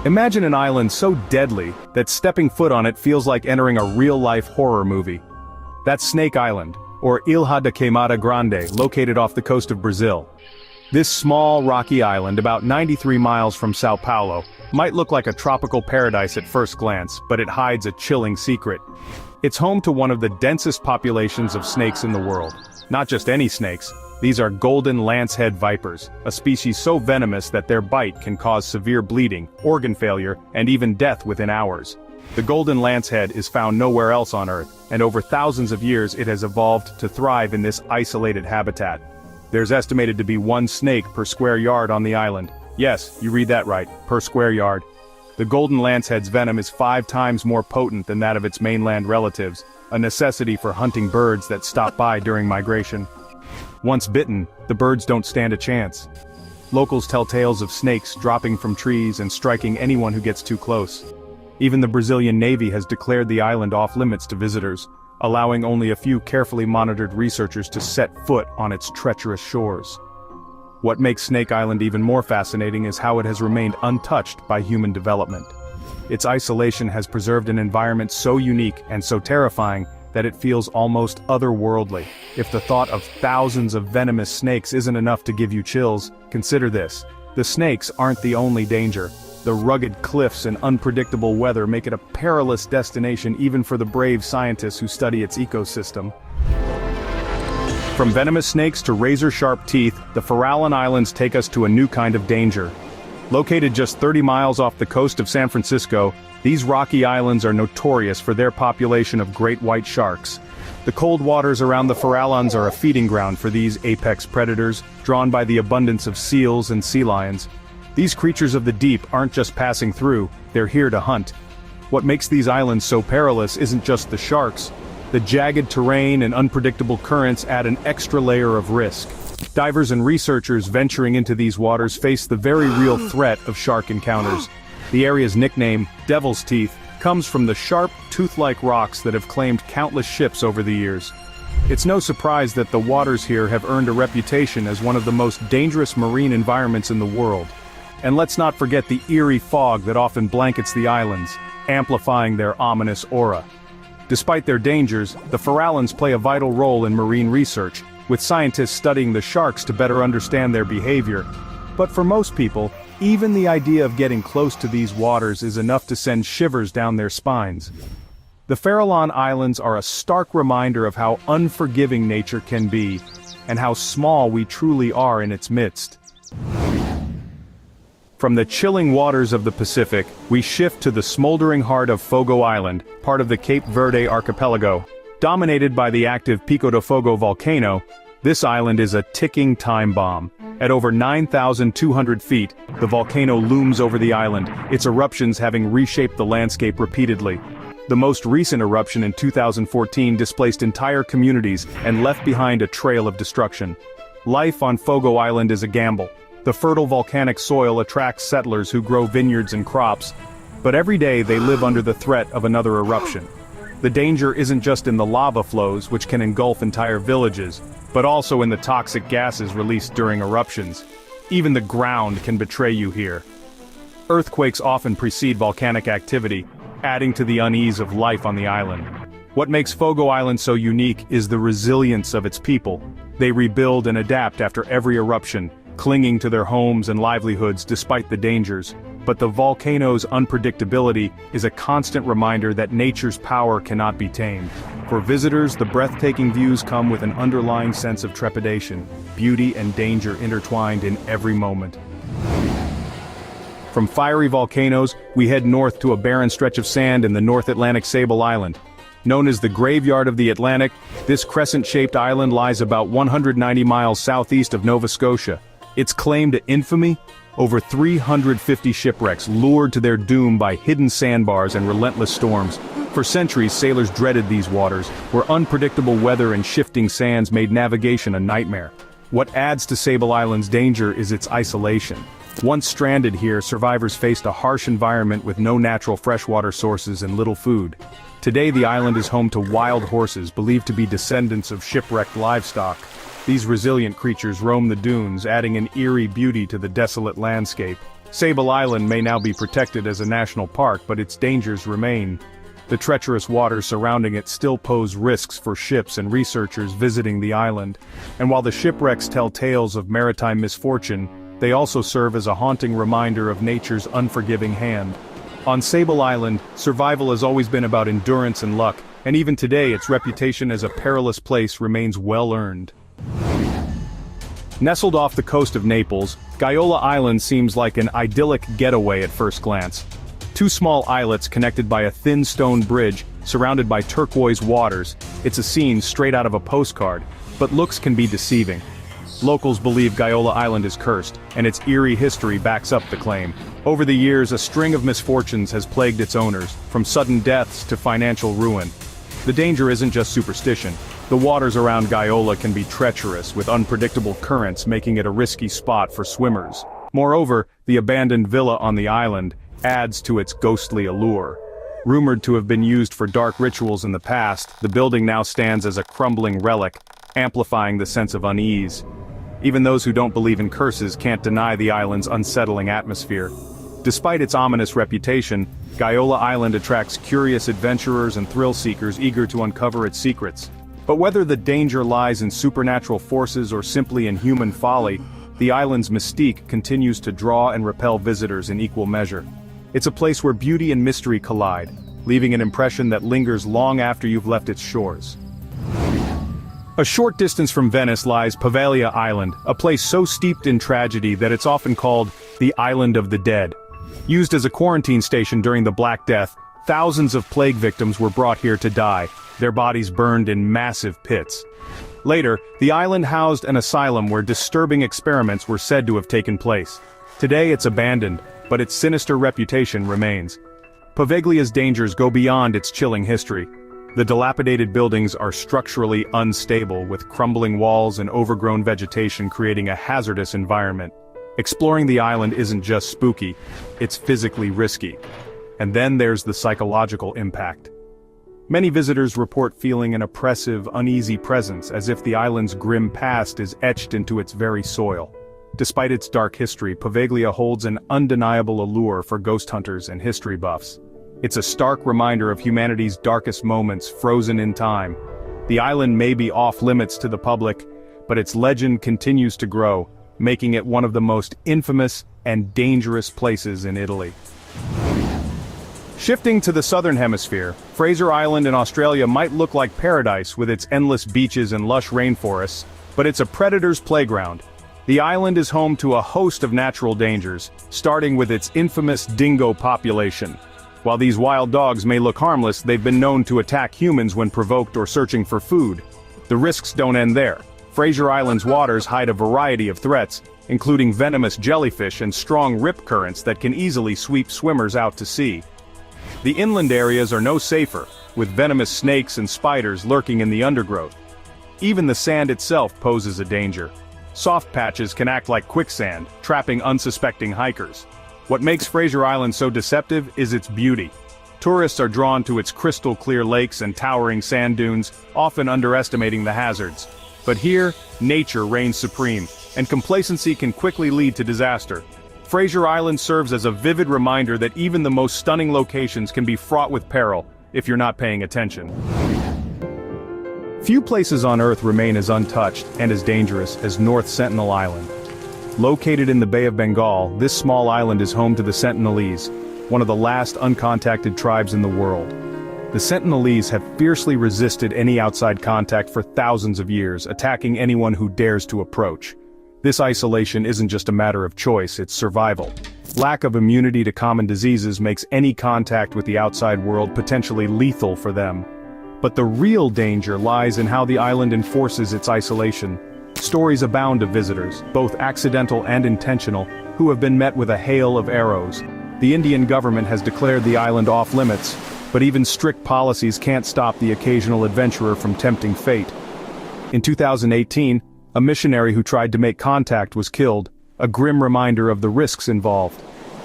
Imagine an island so deadly that stepping foot on it feels like entering a real-life horror movie. That's Snake Island, or Ilha de Queimada Grande, located off the coast of Brazil. This small, rocky island, about 93 miles from Sao Paulo, might look like a tropical paradise at first glance, but it hides a chilling secret. It's home to one of the densest populations of snakes in the world. Not just any snakes, these are golden lancehead vipers, a species so venomous that their bite can cause severe bleeding, organ failure, and even death within hours. The golden lancehead is found nowhere else on Earth, and over thousands of years it has evolved to thrive in this isolated habitat. There's estimated to be 1 snake per square yard on the island. Yes, you read that right, per square yard. The golden lancehead's venom is 5 times more potent than that of its mainland relatives, a necessity for hunting birds that stop by during migration. Once bitten, the birds don't stand a chance. Locals tell tales of snakes dropping from trees and striking anyone who gets too close. Even the Brazilian Navy has declared the island off-limits to visitors, allowing only a few carefully monitored researchers to set foot on its treacherous shores. What makes Snake Island even more fascinating is how it has remained untouched by human development. Its isolation has preserved an environment so unique and so terrifying that it feels almost otherworldly. If the thought of thousands of venomous snakes isn't enough to give you chills, consider this. The snakes aren't the only danger. The rugged cliffs and unpredictable weather make it a perilous destination even for the brave scientists who study its ecosystem. From venomous snakes to razor-sharp teeth, the Farallon Islands take us to a new kind of danger. Located just 30 miles off the coast of San Francisco, these rocky islands are notorious for their population of great white sharks. The cold waters around the Farallons are a feeding ground for these apex predators, drawn by the abundance of seals and sea lions. These creatures of the deep aren't just passing through, they're here to hunt. What makes these islands so perilous isn't just the sharks. The jagged terrain and unpredictable currents add an extra layer of risk. Divers and researchers venturing into these waters face the very real threat of shark encounters. The area's nickname, Devil's Teeth, comes from the sharp, tooth-like rocks that have claimed countless ships over the years. It's no surprise that the waters here have earned a reputation as one of the most dangerous marine environments in the world. And let's not forget the eerie fog that often blankets the islands, amplifying their ominous aura. Despite their dangers, the Farallons play a vital role in marine research, with scientists studying the sharks to better understand their behavior. But for most people, even the idea of getting close to these waters is enough to send shivers down their spines. The Farallon Islands are a stark reminder of how unforgiving nature can be, and how small we truly are in its midst. From the chilling waters of the Pacific, we shift to the smoldering heart of Fogo Island, part of the Cape Verde archipelago. Dominated by the active Pico de Fogo volcano, this island is a ticking time bomb. At over 9,200 feet, the volcano looms over the island, its eruptions having reshaped the landscape repeatedly. The most recent eruption in 2014 displaced entire communities and left behind a trail of destruction. Life on Fogo Island is a gamble. The fertile volcanic soil attracts settlers who grow vineyards and crops, but every day they live under the threat of another eruption. The danger isn't just in the lava flows, which can engulf entire villages, but also in the toxic gases released during eruptions. Even the ground can betray you here. Earthquakes often precede volcanic activity, adding to the unease of life on the island. What makes Fogo Island so unique is the resilience of its people. They rebuild and adapt after every eruption, clinging to their homes and livelihoods despite the dangers. But the volcano's unpredictability is a constant reminder that nature's power cannot be tamed. For visitors, the breathtaking views come with an underlying sense of trepidation, beauty and danger intertwined in every moment. From fiery volcanoes, we head north to a barren stretch of sand in the North Atlantic Sable Island. Known as the Graveyard of the Atlantic, this crescent-shaped island lies about 190 miles southeast of Nova Scotia. Its claim to infamy? Over 350 shipwrecks lured to their doom by hidden sandbars and relentless storms. For centuries, sailors dreaded these waters, where unpredictable weather and shifting sands made navigation a nightmare. What adds to Sable Island's danger is its isolation. Once stranded here, survivors faced a harsh environment with no natural freshwater sources and little food. Today the island is home to wild horses believed to be descendants of shipwrecked livestock. These resilient creatures roam the dunes, adding an eerie beauty to the desolate landscape. Sable Island may now be protected as a national park, but its dangers remain. The treacherous waters surrounding it still pose risks for ships and researchers visiting the island. And while the shipwrecks tell tales of maritime misfortune, they also serve as a haunting reminder of nature's unforgiving hand. On Sable Island, survival has always been about endurance and luck, and even today its reputation as a perilous place remains well-earned. Nestled off the coast of Naples, Gaiola Island seems like an idyllic getaway at first glance. Two small islets connected by a thin stone bridge, surrounded by turquoise waters, it's a scene straight out of a postcard, but looks can be deceiving. Locals believe Gaiola Island is cursed, and its eerie history backs up the claim. Over the years, a string of misfortunes has plagued its owners, from sudden deaths to financial ruin. The danger isn't just superstition. The waters around Gaiola can be treacherous, with unpredictable currents making it a risky spot for swimmers. Moreover, the abandoned villa on the island adds to its ghostly allure. Rumored to have been used for dark rituals in the past, the building now stands as a crumbling relic, amplifying the sense of unease. Even those who don't believe in curses can't deny the island's unsettling atmosphere. Despite its ominous reputation, Gaiola Island attracts curious adventurers and thrill-seekers eager to uncover its secrets. But whether the danger lies in supernatural forces or simply in human folly, the island's mystique continues to draw and repel visitors in equal measure. It's a place where beauty and mystery collide, leaving an impression that lingers long after you've left its shores. A short distance from Venice lies Poveglia Island, a place so steeped in tragedy that it's often called the Island of the Dead. Used as a quarantine station during the Black Death, thousands of plague victims were brought here to die, their bodies burned in massive pits. Later, the island housed an asylum where disturbing experiments were said to have taken place. Today it's abandoned, but its sinister reputation remains. Poveglia's dangers go beyond its chilling history. The dilapidated buildings are structurally unstable, with crumbling walls and overgrown vegetation creating a hazardous environment. Exploring the island isn't just spooky, it's physically risky. And then there's the psychological impact. Many visitors report feeling an oppressive, uneasy presence, as if the island's grim past is etched into its very soil. Despite its dark history, Poveglia holds an undeniable allure for ghost hunters and history buffs. It's a stark reminder of humanity's darkest moments frozen in time. The island may be off-limits to the public, but its legend continues to grow, making it one of the most infamous and dangerous places in Italy. Shifting to the southern hemisphere, Fraser Island in Australia might look like paradise with its endless beaches and lush rainforests, but it's a predator's playground. The island is home to a host of natural dangers, starting with its infamous dingo population. While these wild dogs may look harmless, they've been known to attack humans when provoked or searching for food. The risks don't end there. Fraser Island's waters hide a variety of threats, including venomous jellyfish and strong rip currents that can easily sweep swimmers out to sea. The inland areas are no safer, with venomous snakes and spiders lurking in the undergrowth. Even the sand itself poses a danger. Soft patches can act like quicksand, trapping unsuspecting hikers. What makes Fraser Island so deceptive is its beauty. Tourists are drawn to its crystal-clear lakes and towering sand dunes, often underestimating the hazards. But here, nature reigns supreme, and complacency can quickly lead to disaster. Fraser Island serves as a vivid reminder that even the most stunning locations can be fraught with peril, if you're not paying attention. Few places on Earth remain as untouched and as dangerous as North Sentinel Island. Located in the Bay of Bengal, this small island is home to the Sentinelese, one of the last uncontacted tribes in the world. The Sentinelese have fiercely resisted any outside contact for thousands of years, attacking anyone who dares to approach. This isolation isn't just a matter of choice, it's survival. Lack of immunity to common diseases makes any contact with the outside world potentially lethal for them. But the real danger lies in how the island enforces its isolation. Stories abound of visitors, both accidental and intentional, who have been met with a hail of arrows. The Indian government has declared the island off-limits, but even strict policies can't stop the occasional adventurer from tempting fate. In 2018, a missionary who tried to make contact was killed, a grim reminder of the risks involved.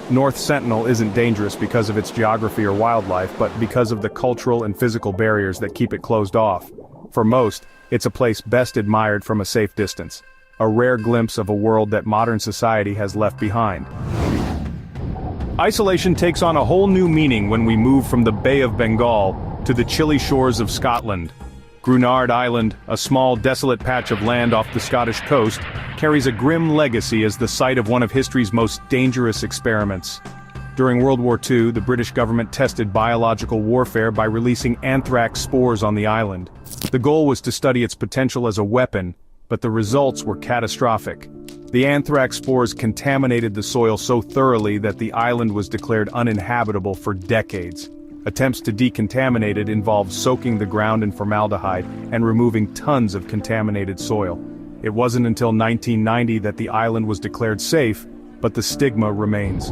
North Sentinel isn't dangerous because of its geography or wildlife, but because of the cultural and physical barriers that keep it closed off. For most, it's a place best admired from a safe distance, a rare glimpse of a world that modern society has left behind. Isolation takes on a whole new meaning when we move from the Bay of Bengal to the chilly shores of Scotland. Gruinard Island, a small desolate patch of land off the Scottish coast, carries a grim legacy as the site of one of history's most dangerous experiments. During World War II, the British government tested biological warfare by releasing anthrax spores on the island. The goal was to study its potential as a weapon, but the results were catastrophic. The anthrax spores contaminated the soil so thoroughly that the island was declared uninhabitable for decades. Attempts to decontaminate it involved soaking the ground in formaldehyde and removing tons of contaminated soil. It wasn't until 1990 that the island was declared safe, but the stigma remains.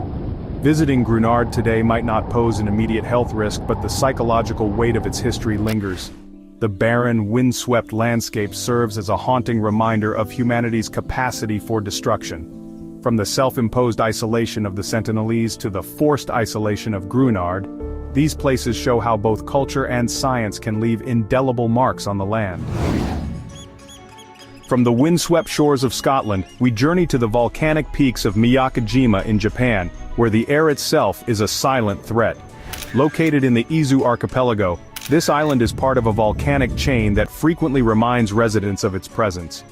Visiting Gruinard today might not pose an immediate health risk, but the psychological weight of its history lingers. The barren, windswept landscape serves as a haunting reminder of humanity's capacity for destruction. From the self-imposed isolation of the Sentinelese to the forced isolation of Gruinard, these places show how both culture and science can leave indelible marks on the land. From the windswept shores of Scotland, we journey to the volcanic peaks of Miyake-jima in Japan, where the air itself is a silent threat. Located in the Izu archipelago, this island is part of a volcanic chain that frequently reminds residents of its presence.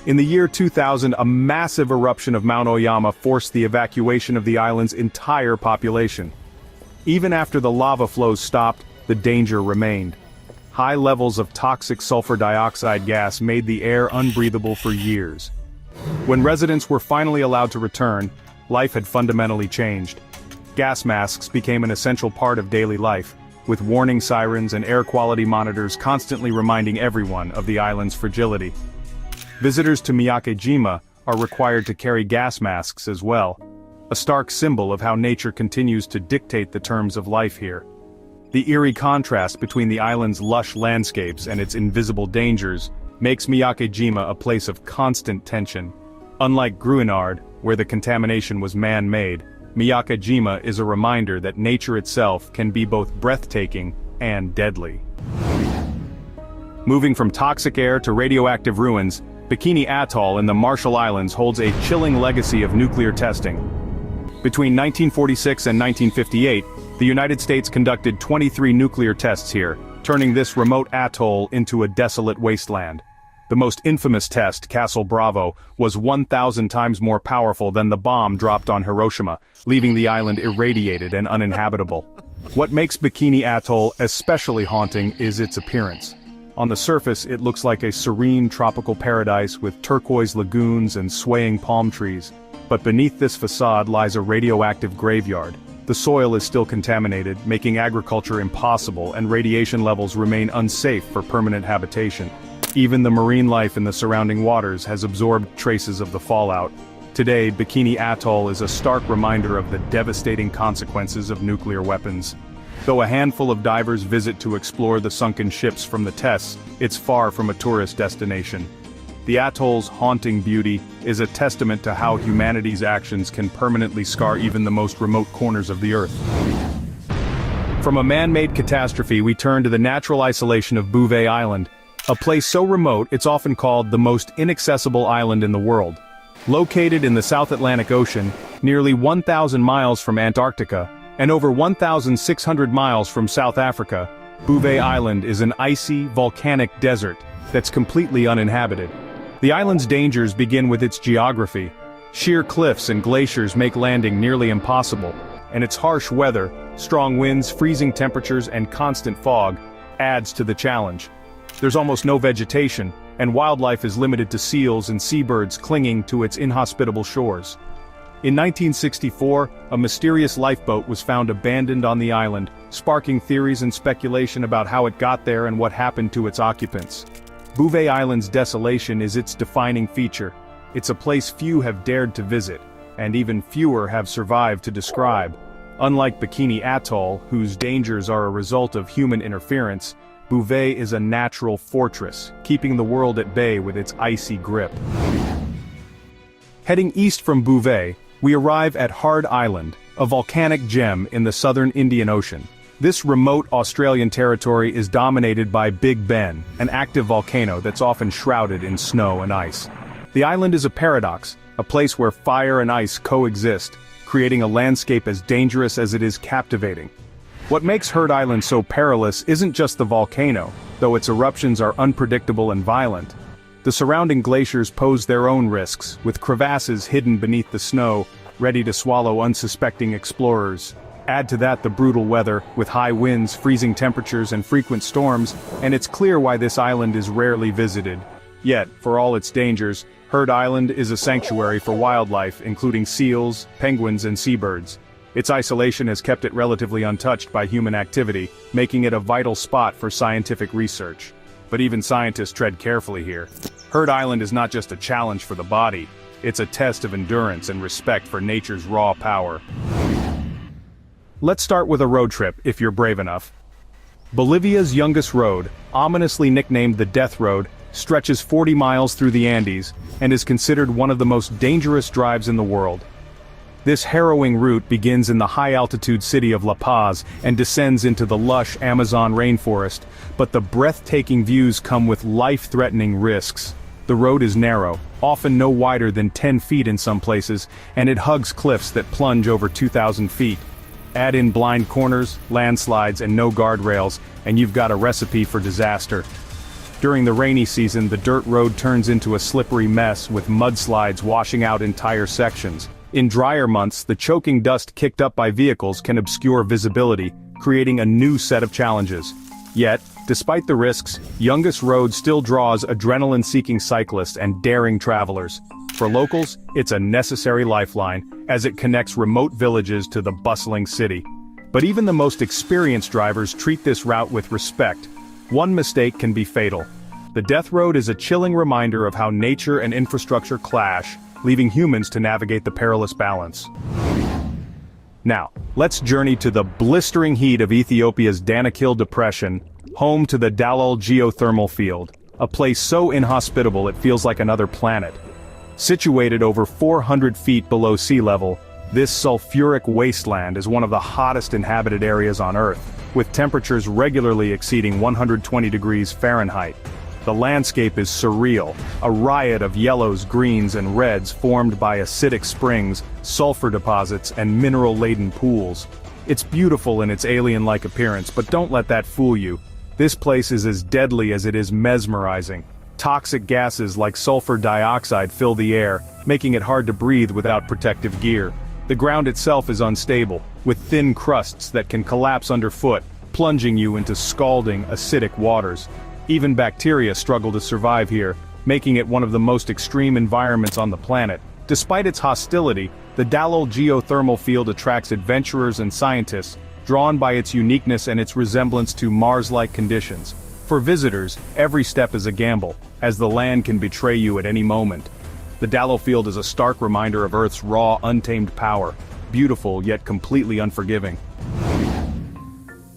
In the year 2000, a massive eruption of Mount Oyama forced the evacuation of the island's entire population. Even after the lava flows stopped, the danger remained. High levels of toxic sulfur dioxide gas made the air unbreathable for years. When residents were finally allowed to return, life had fundamentally changed. Gas masks became an essential part of daily life, with warning sirens and air quality monitors constantly reminding everyone of the island's fragility. Visitors to Miyake-jima are required to carry gas masks as well, a stark symbol of how nature continues to dictate the terms of life here. The eerie contrast between the island's lush landscapes and its invisible dangers makes Miyake-jima a place of constant tension. Unlike Gruinard, where the contamination was man-made, Miyake-jima is a reminder that nature itself can be both breathtaking and deadly. Moving from toxic air to radioactive ruins, Bikini Atoll in the Marshall Islands holds a chilling legacy of nuclear testing. Between 1946 and 1958, the United States conducted 23 nuclear tests here, turning this remote atoll into a desolate wasteland. The most infamous test, Castle Bravo, was 1,000 times more powerful than the bomb dropped on Hiroshima, leaving the island irradiated and uninhabitable. What makes Bikini Atoll especially haunting is its appearance. On the surface, it looks like a serene tropical paradise with turquoise lagoons and swaying palm trees. But beneath this facade lies a radioactive graveyard. The soil is still contaminated, making agriculture impossible, and radiation levels remain unsafe for permanent habitation. Even the marine life in the surrounding waters has absorbed traces of the fallout. Today, Bikini Atoll is a stark reminder of the devastating consequences of nuclear weapons. Though a handful of divers visit to explore the sunken ships from the tests, it's far from a tourist destination. The atoll's haunting beauty is a testament to how humanity's actions can permanently scar even the most remote corners of the Earth. From a man-made catastrophe, we turn to the natural isolation of Bouvet Island, a place so remote it's often called the most inaccessible island in the world. Located in the South Atlantic Ocean, nearly 1,000 miles from Antarctica, and over 1,600 miles from South Africa, Bouvet Island is an icy, volcanic desert that's completely uninhabited. The island's dangers begin with its geography. Sheer cliffs and glaciers make landing nearly impossible, and its harsh weather, strong winds, freezing temperatures, and constant fog, adds to the challenge. There's almost no vegetation, and wildlife is limited to seals and seabirds clinging to its inhospitable shores. In 1964, a mysterious lifeboat was found abandoned on the island, sparking theories and speculation about how it got there and what happened to its occupants. Bouvet Island's desolation is its defining feature. It's a place few have dared to visit, and even fewer have survived to describe. Unlike Bikini Atoll, whose dangers are a result of human interference, Bouvet is a natural fortress, keeping the world at bay with its icy grip. Heading east from Bouvet, we arrive at Hard Island, a volcanic gem in the southern Indian Ocean. This remote Australian territory is dominated by Big Ben, an active volcano that's often shrouded in snow and ice. The island is a paradox, a place where fire and ice coexist, creating a landscape as dangerous as it is captivating. What makes Heard Island so perilous isn't just the volcano, though its eruptions are unpredictable and violent. The surrounding glaciers pose their own risks, with crevasses hidden beneath the snow, ready to swallow unsuspecting explorers. Add to that the brutal weather, with high winds, freezing temperatures and frequent storms, and it's clear why this island is rarely visited. Yet, for all its dangers, Heard Island is a sanctuary for wildlife, including seals, penguins and seabirds. Its isolation has kept it relatively untouched by human activity, making it a vital spot for scientific research. But even scientists tread carefully here. Heard Island is not just a challenge for the body, it's a test of endurance and respect for nature's raw power. Let's start with a road trip, if you're brave enough. Bolivia's youngest road, ominously nicknamed the Death Road, stretches 40 miles through the Andes, and is considered one of the most dangerous drives in the world. This harrowing route begins in the high-altitude city of La Paz and descends into the lush Amazon rainforest, but the breathtaking views come with life-threatening risks. The road is narrow, often no wider than 10 feet in some places, and it hugs cliffs that plunge over 2,000 feet. Add in blind corners, landslides, and no guardrails, and you've got a recipe for disaster. During the rainy season, the dirt road turns into a slippery mess, with mudslides washing out entire sections. In drier months, the choking dust kicked up by vehicles can obscure visibility, creating a new set of challenges. Yet, despite the risks, Youngest Road still draws adrenaline-seeking cyclists and daring travelers. For locals, it's a necessary lifeline, as it connects remote villages to the bustling city. But even the most experienced drivers treat this route with respect. One mistake can be fatal. The Death Road is a chilling reminder of how nature and infrastructure clash, leaving humans to navigate the perilous balance. Now, let's journey to the blistering heat of Ethiopia's Danakil Depression, home to the Dallol Geothermal Field, a place so inhospitable it feels like another planet. Situated over 400 feet below sea level, this sulfuric wasteland is one of the hottest inhabited areas on Earth, with temperatures regularly exceeding 120 degrees Fahrenheit. The landscape is surreal, a riot of yellows, greens, and reds formed by acidic springs, sulfur deposits, and mineral-laden pools. It's beautiful in its alien-like appearance, but don't let that fool you. This place is as deadly as it is mesmerizing. Toxic gases like sulfur dioxide fill the air, making it hard to breathe without protective gear. The ground itself is unstable, with thin crusts that can collapse underfoot, plunging you into scalding, acidic waters. Even bacteria struggle to survive here, making it one of the most extreme environments on the planet. Despite its hostility, the Dallol geothermal field attracts adventurers and scientists, drawn by its uniqueness and its resemblance to Mars-like conditions. For visitors, every step is a gamble, as the land can betray you at any moment. The Dallol field is a stark reminder of Earth's raw, untamed power, beautiful yet completely unforgiving.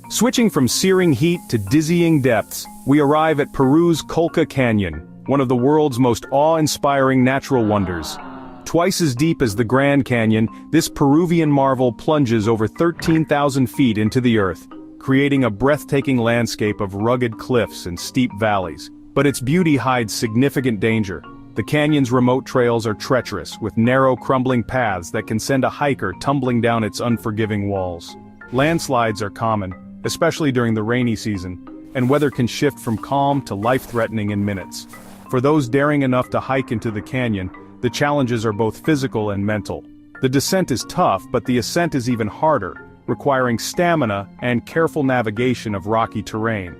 Switching from searing heat to dizzying depths, we arrive at Peru's Colca Canyon, one of the world's most awe-inspiring natural wonders. Twice as deep as the Grand Canyon, this Peruvian marvel plunges over 13,000 feet into the earth, creating a breathtaking landscape of rugged cliffs and steep valleys. But its beauty hides significant danger. The canyon's remote trails are treacherous, with narrow, crumbling paths that can send a hiker tumbling down its unforgiving walls. Landslides are common, especially during the rainy season, and weather can shift from calm to life-threatening in minutes. For those daring enough to hike into the canyon, the challenges are both physical and mental. The descent is tough, but the ascent is even harder, requiring stamina and careful navigation of rocky terrain.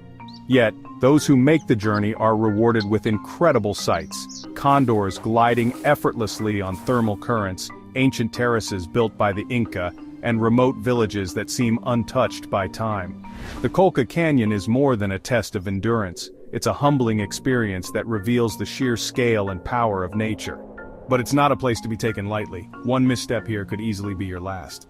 Yet, those who make the journey are rewarded with incredible sights: condors gliding effortlessly on thermal currents, ancient terraces built by the Inca, and remote villages that seem untouched by time. The Colca Canyon is more than a test of endurance. It's a humbling experience that reveals the sheer scale and power of nature. But it's not a place to be taken lightly. One misstep here could easily be your last.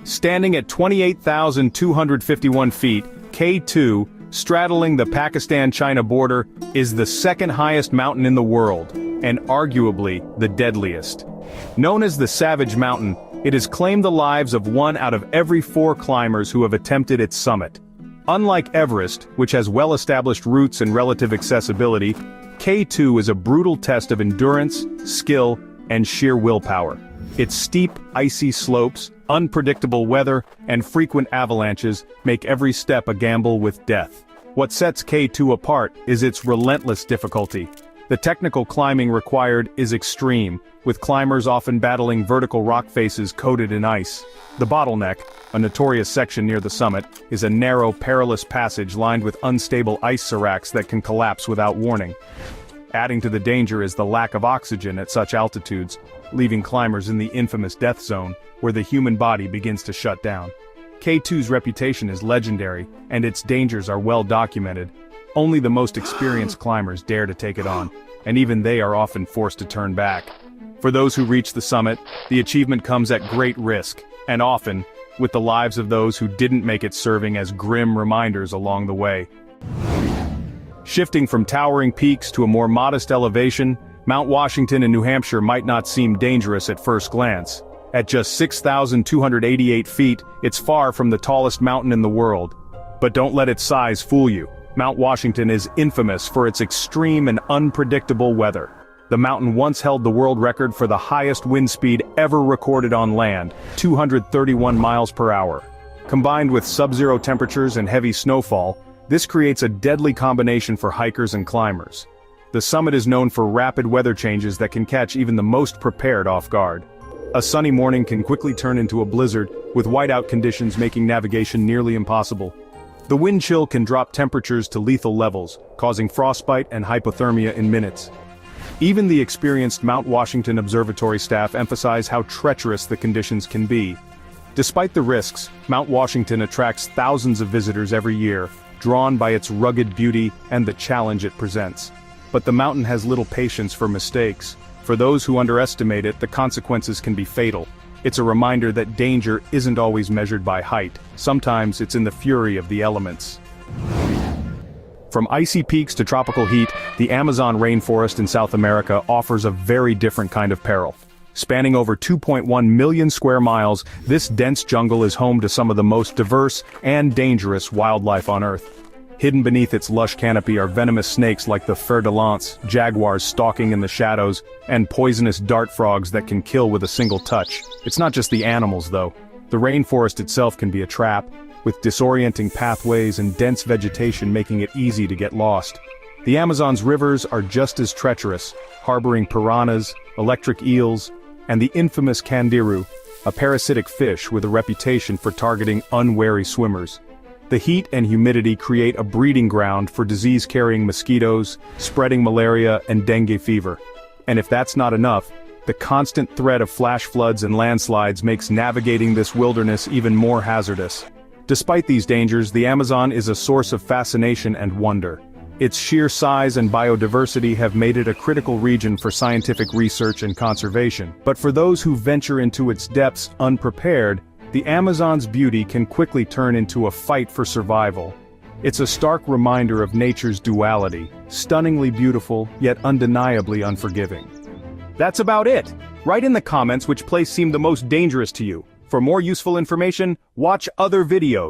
Standing at 28,251 feet, K2, straddling the Pakistan-China border, is the second highest mountain in the world, and arguably the deadliest. Known as the Savage Mountain, it has claimed the lives of 1 out of every 4 climbers who have attempted its summit. Unlike Everest, which has well-established routes and relative accessibility, K2 is a brutal test of endurance, skill, and sheer willpower. Its steep, icy slopes, unpredictable weather, and frequent avalanches make every step a gamble with death. What sets K2 apart is its relentless difficulty. The technical climbing required is extreme, with climbers often battling vertical rock faces coated in ice. The bottleneck, a notorious section near the summit, is a narrow, perilous passage lined with unstable ice seracs that can collapse without warning. Adding to the danger is the lack of oxygen at such altitudes, leaving climbers in the infamous death zone, where the human body begins to shut down. K2's reputation is legendary, and its dangers are well documented. Only the most experienced climbers dare to take it on, and even they are often forced to turn back. For those who reach the summit, the achievement comes at great risk, and often, with the lives of those who didn't make it serving as grim reminders along the way. Shifting from towering peaks to a more modest elevation, Mount Washington in New Hampshire might not seem dangerous at first glance. At just 6,288 feet, it's far from the tallest mountain in the world. But don't let its size fool you. Mount Washington is infamous for its extreme and unpredictable weather. The mountain once held the world record for the highest wind speed ever recorded on land, 231 miles per hour. Combined with sub-zero temperatures and heavy snowfall, this creates a deadly combination for hikers and climbers. The summit is known for rapid weather changes that can catch even the most prepared off guard. A sunny morning can quickly turn into a blizzard, with whiteout conditions making navigation nearly impossible. The wind chill can drop temperatures to lethal levels, causing frostbite and hypothermia in minutes. Even the experienced Mount Washington Observatory staff emphasize how treacherous the conditions can be. Despite the risks, Mount Washington attracts thousands of visitors every year, drawn by its rugged beauty and the challenge it presents. But the mountain has little patience for mistakes. For those who underestimate it, the consequences can be fatal. It's a reminder that danger isn't always measured by height. Sometimes it's in the fury of the elements. From icy peaks to tropical heat, the Amazon rainforest in South America offers a very different kind of peril. Spanning over 2.1 million square miles, this dense jungle is home to some of the most diverse and dangerous wildlife on Earth. Hidden beneath its lush canopy are venomous snakes like the fer de lance, jaguars stalking in the shadows, and poisonous dart frogs that can kill with a single touch. It's not just the animals, though. The rainforest itself can be a trap, with disorienting pathways and dense vegetation making it easy to get lost. The Amazon's rivers are just as treacherous, harboring piranhas, electric eels, and the infamous candiru, a parasitic fish with a reputation for targeting unwary swimmers. The heat and humidity create a breeding ground for disease-carrying mosquitoes, spreading malaria and dengue fever. And if that's not enough, the constant threat of flash floods and landslides makes navigating this wilderness even more hazardous. Despite these dangers, the Amazon is a source of fascination and wonder. Its sheer size and biodiversity have made it a critical region for scientific research and conservation. But for those who venture into its depths unprepared, the Amazon's beauty can quickly turn into a fight for survival. It's a stark reminder of nature's duality, stunningly beautiful, yet undeniably unforgiving. That's about it. Write in the comments which place seemed the most dangerous to you. For more useful information, watch other videos.